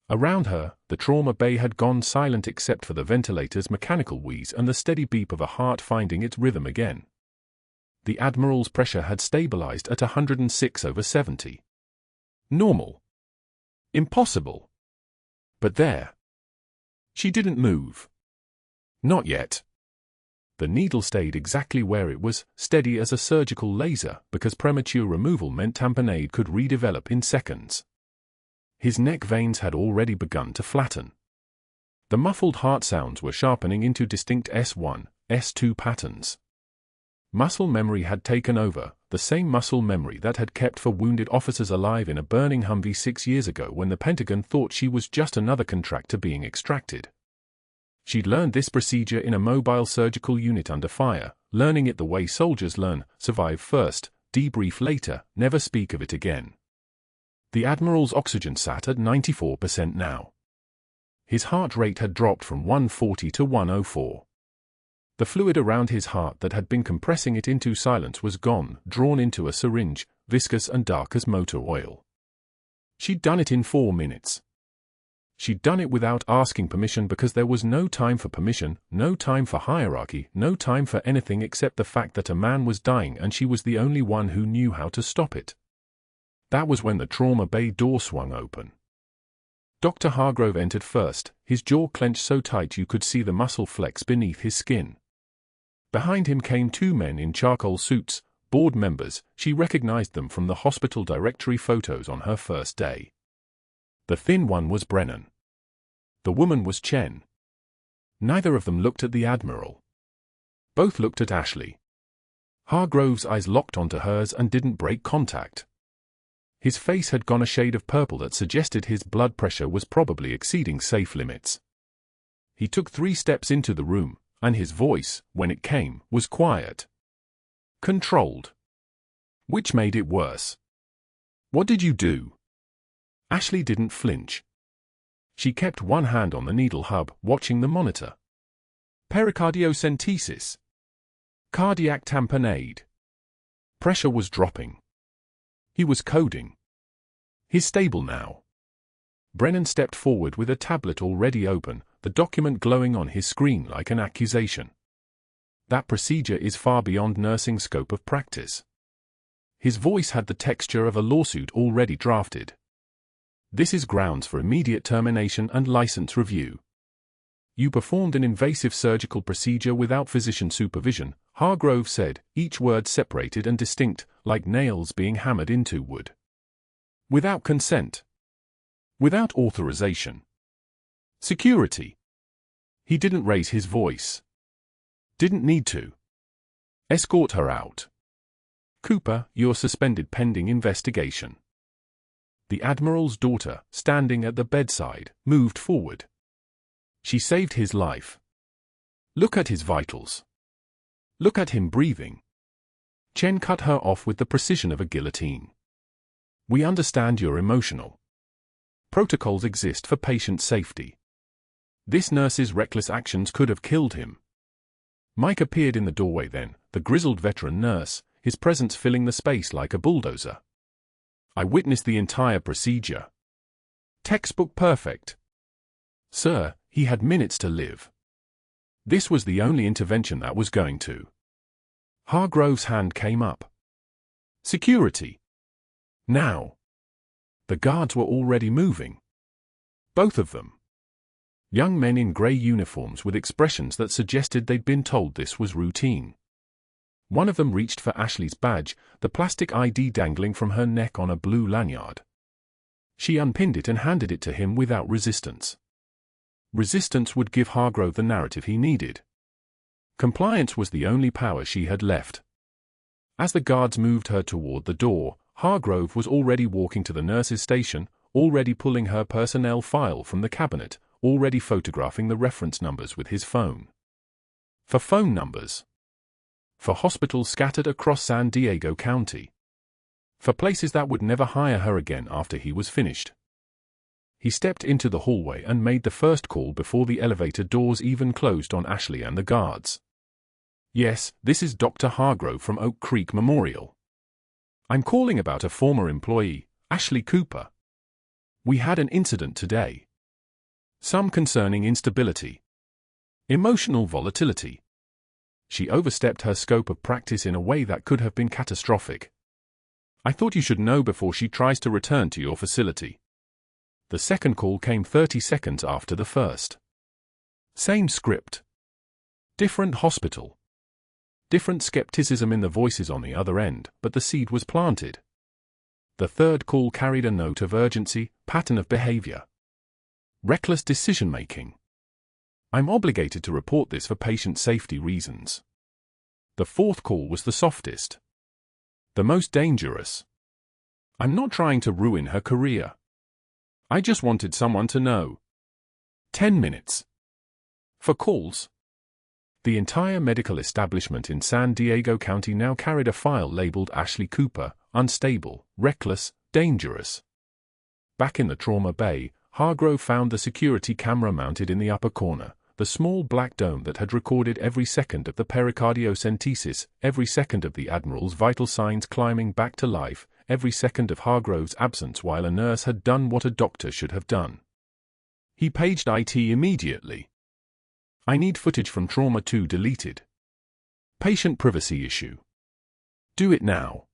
Around her, the trauma bay had gone silent except for the ventilator's mechanical wheeze and the steady beep of a heart finding its rhythm again. The Admiral's pressure had stabilized at 106/70. Normal. Impossible. But there. She didn't move. Not yet. The needle stayed exactly where it was, steady as a surgical laser, because premature removal meant tamponade could redevelop in seconds. His neck veins had already begun to flatten. The muffled heart sounds were sharpening into distinct S1, S2 patterns. Muscle memory had taken over, the same muscle memory that had kept 4 wounded officers alive in a burning Humvee 6 years ago when the Pentagon thought she was just another contractor being extracted. She'd learned this procedure in a mobile surgical unit under fire, learning it the way soldiers learn: survive first, debrief later, never speak of it again. The Admiral's oxygen sat at 94% now. His heart rate had dropped from 140 to 104. The fluid around his heart that had been compressing it into silence was gone, drawn into a syringe, viscous and dark as motor oil. She'd done it in 4 minutes. She'd done it without asking permission because there was no time for permission, no time for hierarchy, no time for anything except the fact that a man was dying and she was the only one who knew how to stop it. That was when the trauma bay door swung open. Dr. Hargrove entered first, his jaw clenched so tight you could see the muscle flex beneath his skin. Behind him came 2 men in charcoal suits, board members. She recognized them from the hospital directory photos on her first day. The thin one was Brennan. The woman was Chen. Neither of them looked at the Admiral. Both looked at Ashley. Hargrove's eyes locked onto hers and didn't break contact. His face had gone a shade of purple that suggested his blood pressure was probably exceeding safe limits. He took 3 steps into the room, and his voice, when it came, was quiet. Controlled. Which made it worse. What did you do? Ashley didn't flinch. She kept one hand on the needle hub, watching the monitor. Pericardiocentesis. Cardiac tamponade. Pressure was dropping. He was coding. He's stable now. Brennan stepped forward with a tablet already open, the document glowing on his screen like an accusation. That procedure is far beyond nursing scope of practice. His voice had the texture of a lawsuit already drafted. This is grounds for immediate termination and license review. You performed an invasive surgical procedure without physician supervision, Hargrove said, each word separated and distinct, like nails being hammered into wood. Without consent. Without authorization. Security. He didn't raise his voice. Didn't need to. Escort her out. Cooper, you're suspended pending investigation. The Admiral's daughter, standing at the bedside, moved forward. She saved his life. Look at his vitals. Look at him breathing. Chen cut her off with the precision of a guillotine. We understand you're emotional. Protocols exist for patient safety. This nurse's reckless actions could have killed him. Mike appeared in the doorway then, the grizzled veteran nurse, his presence filling the space like a bulldozer. I witnessed the entire procedure. Textbook perfect. Sir, he had minutes to live. This was the only intervention that was going to. Hargrove's hand came up. Security. Now. The guards were already moving. Both of them. Young men in grey uniforms with expressions that suggested they'd been told this was routine. One of them reached for Ashley's badge, the plastic ID dangling from her neck on a blue lanyard. She unpinned it and handed it to him without resistance. Resistance would give Hargrove the narrative he needed. Compliance was the only power she had left. As the guards moved her toward the door, Hargrove was already walking to the nurse's station, already pulling her personnel file from the cabinet, already photographing the reference numbers with his phone. For phone numbers. For hospitals scattered across San Diego County. For places that would never hire her again after he was finished. He stepped into the hallway and made the first call before the elevator doors even closed on Ashley and the guards. Yes, this is Dr. Hargrove from Oak Creek Memorial. I'm calling about a former employee, Ashley Cooper. We had an incident today. Some concerning instability. Emotional volatility. She overstepped her scope of practice in a way that could have been catastrophic. I thought you should know before she tries to return to your facility. The second call came 30 seconds after the first. Same script. Different hospital. Different skepticism in the voices on the other end, but the seed was planted. The third call carried a note of urgency, pattern of behavior. Reckless decision-making. I'm obligated to report this for patient safety reasons. The fourth call was the softest. The most dangerous. I'm not trying to ruin her career. I just wanted someone to know. 10 minutes. For calls. The entire medical establishment in San Diego County now carried a file labeled Ashley Cooper, unstable, reckless, dangerous. Back in the trauma bay, Hargrove found the security camera mounted in the upper corner, the small black dome that had recorded every second of the pericardiocentesis, every second of the Admiral's vital signs climbing back to life, every second of Hargrove's absence while a nurse had done what a doctor should have done. He paged IT immediately. I need footage from Trauma 2 deleted. Patient privacy issue. Do it now.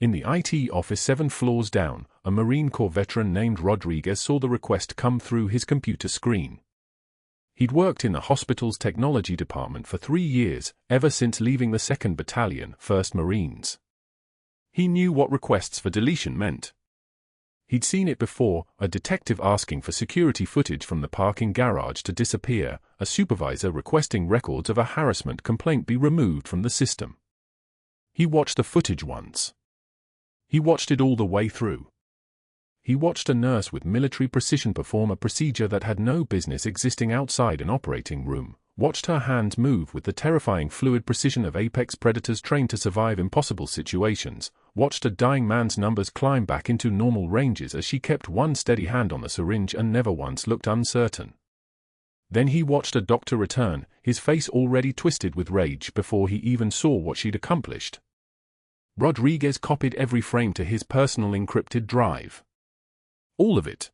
In the IT office 7 floors down, a Marine Corps veteran named Rodriguez saw the request come through his computer screen. He'd worked in the hospital's technology department for 3 years, ever since leaving the 2nd Battalion, 1st Marines. He knew what requests for deletion meant. He'd seen it before, a detective asking for security footage from the parking garage to disappear, a supervisor requesting records of a harassment complaint be removed from the system. He watched the footage once. He watched it all the way through. He watched a nurse with military precision perform a procedure that had no business existing outside an operating room, watched her hands move with the terrifying fluid precision of apex predators trained to survive impossible situations, watched a dying man's numbers climb back into normal ranges as she kept one steady hand on the syringe and never once looked uncertain. Then he watched a doctor return, his face already twisted with rage before he even saw what she'd accomplished. Rodriguez copied every frame to his personal encrypted drive. All of it.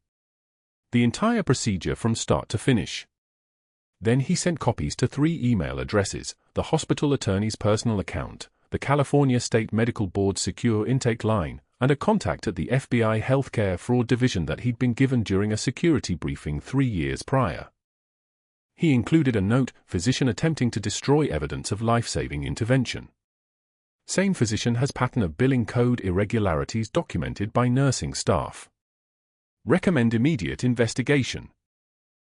The entire procedure from start to finish. Then he sent copies to 3 email addresses, the hospital attorney's personal account, the California State Medical Board's secure intake line, and a contact at the FBI Healthcare Fraud Division that he'd been given during a security briefing 3 years prior. He included a note, physician attempting to destroy evidence of life-saving intervention. Same physician has pattern of billing code irregularities documented by nursing staff. Recommend immediate investigation.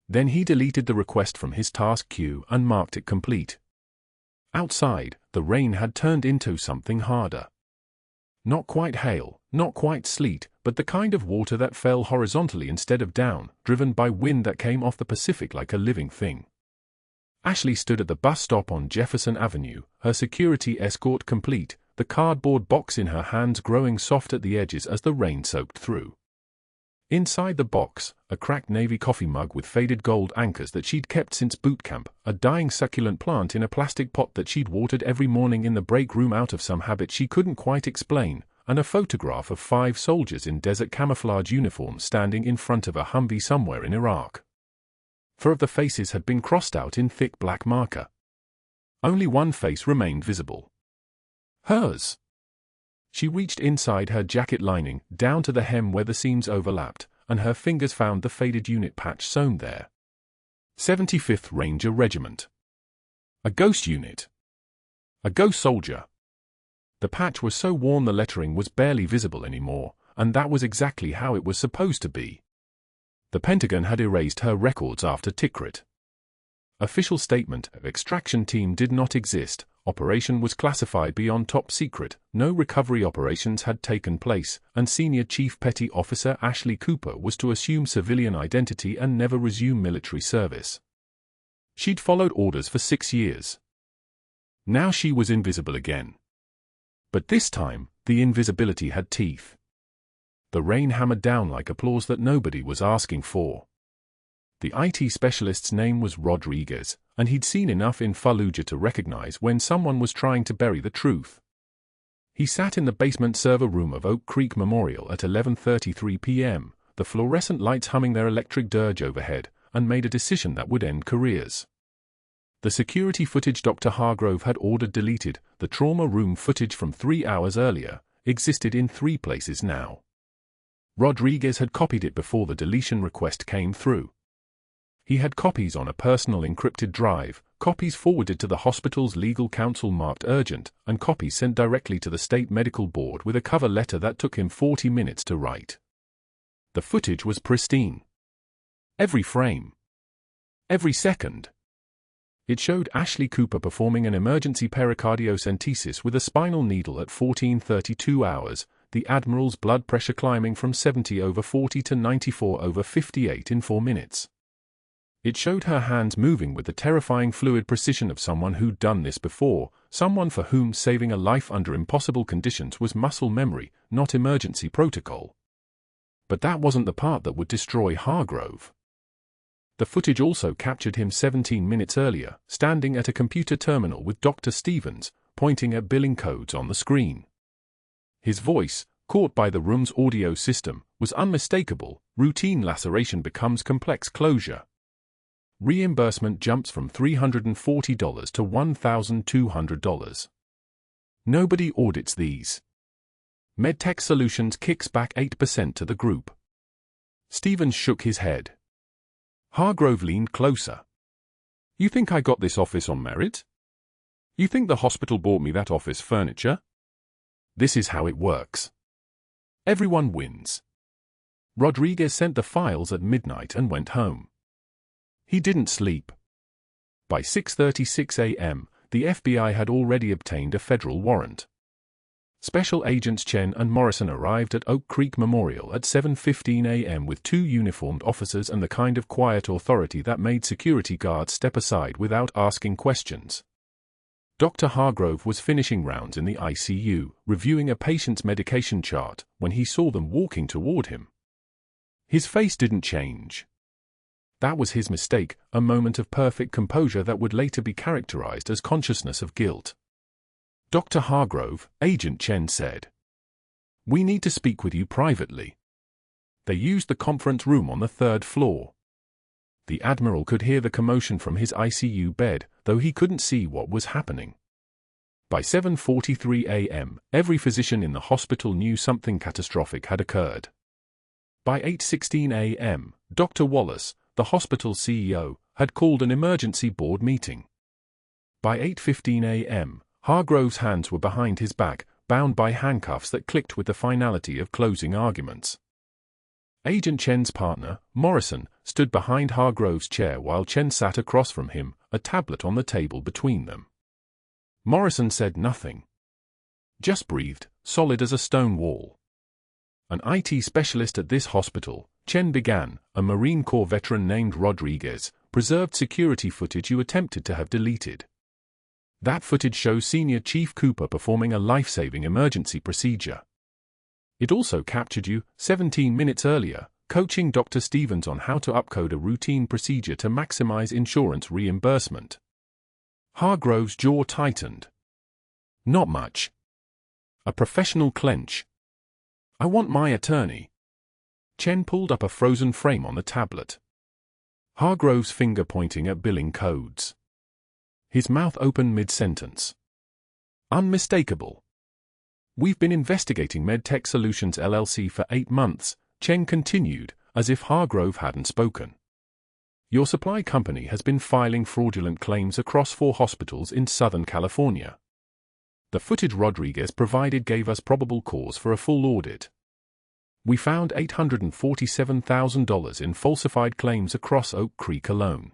Then he deleted the request from his task queue and marked it complete. Outside, the rain had turned into something harder. Not quite hail, not quite sleet, but the kind of water that fell horizontally instead of down, driven by wind that came off the Pacific like a living thing. Ashley stood at the bus stop on Jefferson Avenue, her security escort complete, the cardboard box in her hands growing soft at the edges as the rain soaked through. Inside the box, a cracked Navy coffee mug with faded gold anchors that she'd kept since boot camp, a dying succulent plant in a plastic pot that she'd watered every morning in the break room out of some habit she couldn't quite explain, and a photograph of 5 soldiers in desert camouflage uniforms standing in front of a Humvee somewhere in Iraq. 4 of the faces had been crossed out in thick black marker. Only one face remained visible. Hers. She reached inside her jacket lining, down to the hem where the seams overlapped, and her fingers found the faded unit patch sewn there. 75th Ranger Regiment. A ghost unit. A ghost soldier. The patch was so worn the lettering was barely visible anymore, and that was exactly how it was supposed to be. The Pentagon had erased her records after Tikrit. Official statement of extraction team did not exist. Operation was classified beyond top secret, no recovery operations had taken place, and Senior Chief Petty Officer Ashley Cooper was to assume civilian identity and never resume military service. She'd followed orders for 6 years. Now she was invisible again. But this time, the invisibility had teeth. The rain hammered down like applause that nobody was asking for. The IT specialist's name was Rodriguez, and he'd seen enough in Fallujah to recognize when someone was trying to bury the truth. He sat in the basement server room of Oak Creek Memorial at 11:33 p.m., the fluorescent lights humming their electric dirge overhead, and made a decision that would end careers. The security footage Dr. Hargrove had ordered deleted, the trauma room footage from 3 hours earlier, existed in 3 places now. Rodriguez had copied it before the deletion request came through. He had copies on a personal encrypted drive, copies forwarded to the hospital's legal counsel marked urgent, and copies sent directly to the state medical board with a cover letter that took him 40 minutes to write. The footage was pristine. Every frame. Every second. It showed Ashley Cooper performing an emergency pericardiocentesis with a spinal needle at 14:32 hours, the Admiral's blood pressure climbing from 70/40 to 94/58 in 4 minutes. It showed her hands moving with the terrifying fluid precision of someone who'd done this before, someone for whom saving a life under impossible conditions was muscle memory, not emergency protocol. But that wasn't the part that would destroy Hargrove. The footage also captured him 17 minutes earlier, standing at a computer terminal with Dr. Stevens, pointing at billing codes on the screen. His voice, caught by the room's audio system, was unmistakable. Routine laceration becomes complex closure. Reimbursement jumps from $340 to $1,200. Nobody audits these. MedTech Solutions kicks back 8% to the group. Stevens shook his head. Hargrove leaned closer. You think I got this office on merit? You think the hospital bought me that office furniture? This is how it works. Everyone wins. Rodriguez sent the files at midnight and went home. He didn't sleep. By 6:36 a.m., the FBI had already obtained a federal warrant. Special Agents Chen and Morrison arrived at Oak Creek Memorial at 7:15 a.m. with 2 uniformed officers and the kind of quiet authority that made security guards step aside without asking questions. Dr. Hargrove was finishing rounds in the ICU, reviewing a patient's medication chart, when he saw them walking toward him. His face didn't change. That was his mistake, a moment of perfect composure that would later be characterized as consciousness of guilt. Dr. Hargrove, Agent Chen said. We need to speak with you privately. They used the conference room on the 3rd floor. The Admiral could hear the commotion from his ICU bed, though he couldn't see what was happening. By 7:43 a.m., every physician in the hospital knew something catastrophic had occurred. By 8:16 a.m., Dr. Wallace, the hospital CEO, had called an emergency board meeting. By 8:15 a.m., Hargrove's hands were behind his back, bound by handcuffs that clicked with the finality of closing arguments. Agent Chen's partner, Morrison, stood behind Hargrove's chair while Chen sat across from him, a tablet on the table between them. Morrison said nothing. Just breathed, solid as a stone wall. An IT specialist at this hospital, Chen began, a Marine Corps veteran named Rodriguez, preserved security footage you attempted to have deleted. That footage shows Senior Chief Cooper performing a life-saving emergency procedure. It also captured you, 17 minutes earlier, coaching Dr. Stevens on how to upcode a routine procedure to maximize insurance reimbursement. Hargrove's jaw tightened. Not much. A professional clench. I want my attorney. Chen pulled up a frozen frame on the tablet. Hargrove's finger pointing at billing codes. His mouth open mid-sentence. Unmistakable. We've been investigating MedTech Solutions LLC for 8 months, Chen continued, as if Hargrove hadn't spoken. Your supply company has been filing fraudulent claims across 4 hospitals in Southern California. The footage Rodriguez provided gave us probable cause for a full audit. We found $847,000 in falsified claims across Oak Creek alone.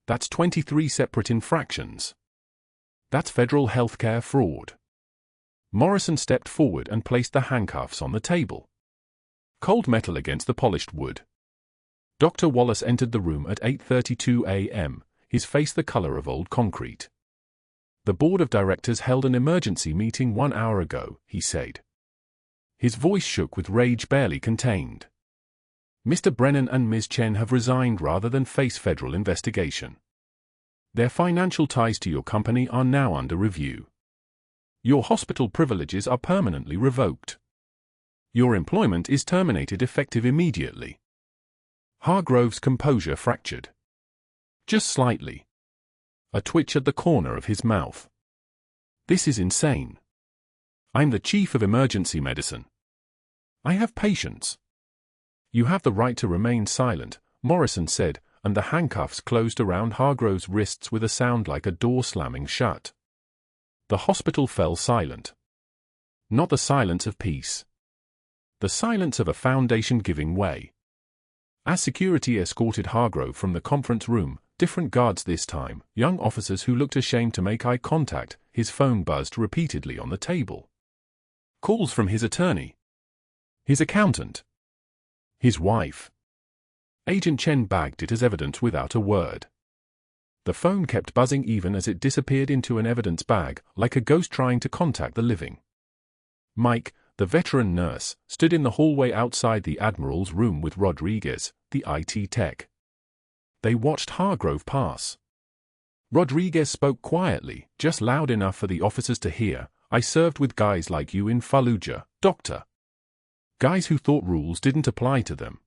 That's 23 separate infractions. That's federal healthcare fraud. Morrison stepped forward and placed the handcuffs on the table. Cold metal against the polished wood. Dr. Wallace entered the room at 8:32 a.m., his face the color of old concrete. The board of directors held an emergency meeting 1 hour ago, he said. His voice shook with rage barely contained. Mr. Brennan and Ms. Chen have resigned rather than face federal investigation. Their financial ties to your company are now under review. Your hospital privileges are permanently revoked. Your employment is terminated effective immediately. Hargrove's composure fractured. Just slightly. A twitch at the corner of his mouth. This is insane. I'm the chief of emergency medicine. I have patients. You have the right to remain silent, Morrison said, and the handcuffs closed around Hargrove's wrists with a sound like a door slamming shut. The hospital fell silent. Not the silence of peace. The silence of a foundation giving way. As security escorted Hargrove from the conference room, different guards this time, young officers who looked ashamed to make eye contact. His phone buzzed repeatedly on the table. Calls from his attorney, his accountant, his wife. Agent Chen bagged it as evidence without a word. The phone kept buzzing even as it disappeared into an evidence bag, like a ghost trying to contact the living. Mike, the veteran nurse, stood in the hallway outside the Admiral's room with Rodriguez, the IT tech. They watched Hargrove pass. Rodriguez spoke quietly, just loud enough for the officers to hear. "I served with guys like you in Fallujah, Doctor. Guys who thought rules didn't apply to them.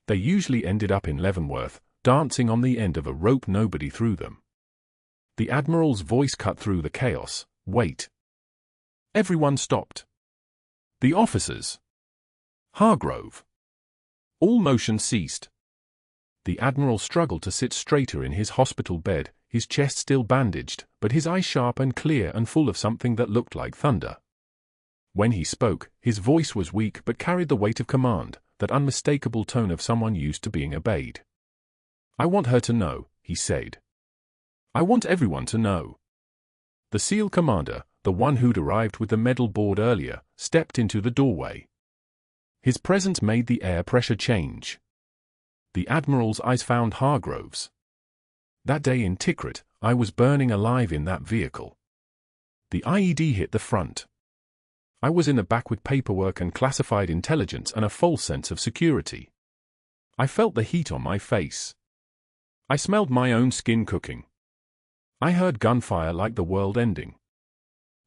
They usually ended up in Leavenworth, dancing on the end of a rope nobody threw them." The Admiral's voice cut through the chaos. "Wait." Everyone stopped. The officers. Hargrove. All motion ceased. The Admiral struggled to sit straighter in his hospital bed, his chest still bandaged, but his eyes sharp and clear and full of something that looked like thunder. When he spoke, his voice was weak but carried the weight of command, that unmistakable tone of someone used to being obeyed. "I want her to know," he said. "I want everyone to know." The SEAL commander, the one who'd arrived with the medal board earlier, stepped into the doorway. His presence made the air pressure change. The Admiral's eyes found Hargrove's. "That day in Tikrit, I was burning alive in that vehicle. The IED hit the front. I was in the back with paperwork and classified intelligence and a false sense of security. I felt the heat on my face. I smelled my own skin cooking. I heard gunfire like the world ending.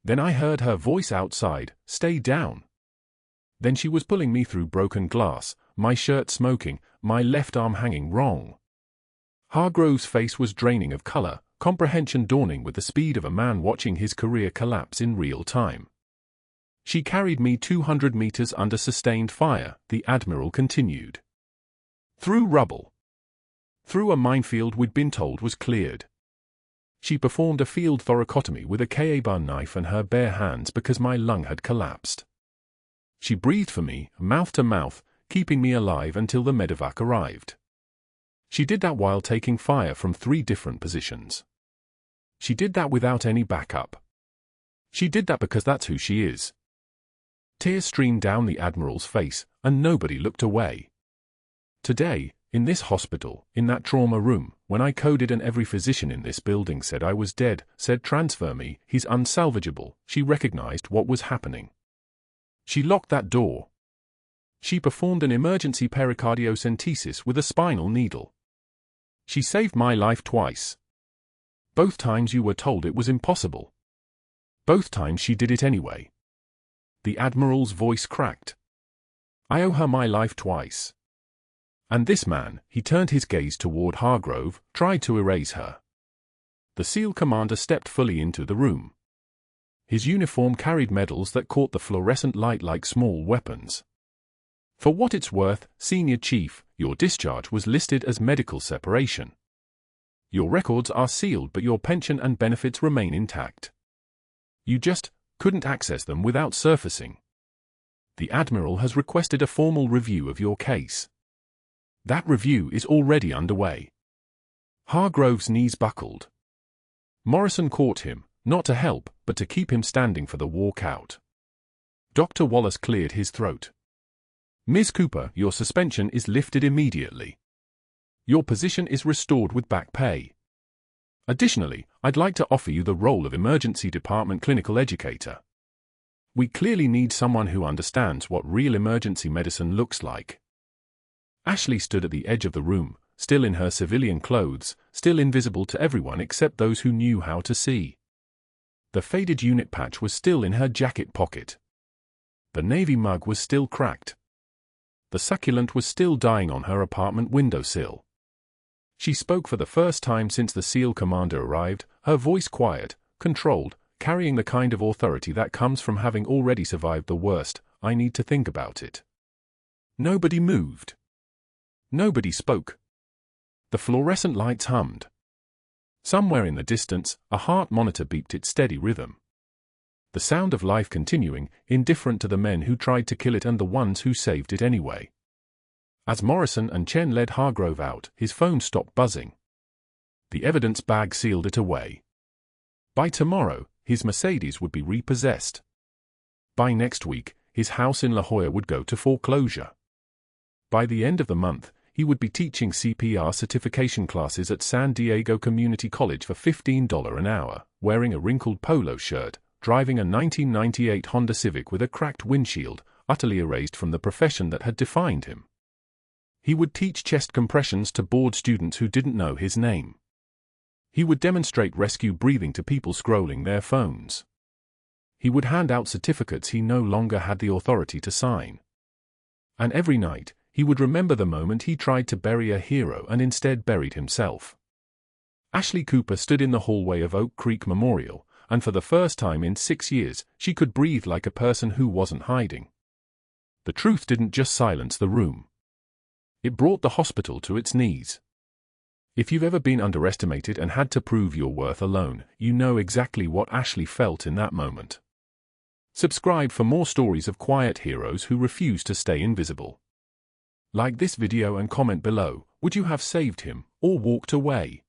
Then I heard her voice outside, 'Stay down.' Then she was pulling me through broken glass, my shirt smoking, my left arm hanging wrong." Hargrove's face was draining of color, comprehension dawning with the speed of a man watching his career collapse in real time. "She carried me 200 meters under sustained fire," the Admiral continued. "Through rubble. Through a minefield we'd been told was cleared. She performed a field thoracotomy with a Ka-bar knife in her bare hands because my lung had collapsed. She breathed for me, mouth to mouth, keeping me alive until the medevac arrived. She did that while taking fire from 3 different positions. She did that without any backup. She did that because that's who she is." Tears streamed down the Admiral's face, and nobody looked away. "Today, in this hospital, in that trauma room, when I coded and every physician in this building said I was dead, said transfer me, he's unsalvageable, she recognized what was happening. She locked that door. She performed an emergency pericardiocentesis with a spinal needle. She saved my life twice. Both times you were told it was impossible. Both times she did it anyway." The Admiral's voice cracked. "I owe her my life twice. And this man," he turned his gaze toward Hargrove, "tried to erase her." The SEAL commander stepped fully into the room. His uniform carried medals that caught the fluorescent light like small weapons. "For what it's worth, Senior Chief, your discharge was listed as medical separation. Your records are sealed but your pension and benefits remain intact. You just couldn't access them without surfacing. The Admiral has requested a formal review of your case. That review is already underway." Hargrove's knees buckled. Morrison caught him, not to help, but to keep him standing for the walk out. Dr. Wallace cleared his throat. "Ms. Cooper, your suspension is lifted immediately. Your position is restored with back pay. Additionally, I'd like to offer you the role of Emergency Department Clinical Educator. We clearly need someone who understands what real emergency medicine looks like." Ashley stood at the edge of the room, still in her civilian clothes, still invisible to everyone except those who knew how to see. The faded unit patch was still in her jacket pocket. The Navy mug was still cracked. The succulent was still dying on her apartment windowsill. She spoke for the first time since the SEAL commander arrived, her voice quiet, controlled, carrying the kind of authority that comes from having already survived the worst. "I need to think about it." Nobody moved. Nobody spoke. The fluorescent lights hummed. Somewhere in the distance, a heart monitor beeped its steady rhythm. The sound of life continuing, indifferent to the men who tried to kill it and the ones who saved it anyway. As Morrison and Chen led Hargrove out, his phone stopped buzzing. The evidence bag sealed it away. By tomorrow, his Mercedes would be repossessed. By next week, his house in La Jolla would go to foreclosure. By the end of the month, he would be teaching CPR certification classes at San Diego Community College for $15 an hour, wearing a wrinkled polo shirt, driving a 1998 Honda Civic with a cracked windshield, utterly erased from the profession that had defined him. He would teach chest compressions to bored students who didn't know his name. He would demonstrate rescue breathing to people scrolling their phones. He would hand out certificates he no longer had the authority to sign. And every night, he would remember the moment he tried to bury a hero and instead buried himself. Ashley Cooper stood in the hallway of Oak Creek Memorial, and for the first time in 6 years, she could breathe like a person who wasn't hiding. The truth didn't just silence the room. It brought the hospital to its knees. If you've ever been underestimated and had to prove your worth alone, you know exactly what Ashley felt in that moment. Subscribe for more stories of quiet heroes who refuse to stay invisible. Like this video and comment below, would you have saved him or walked away?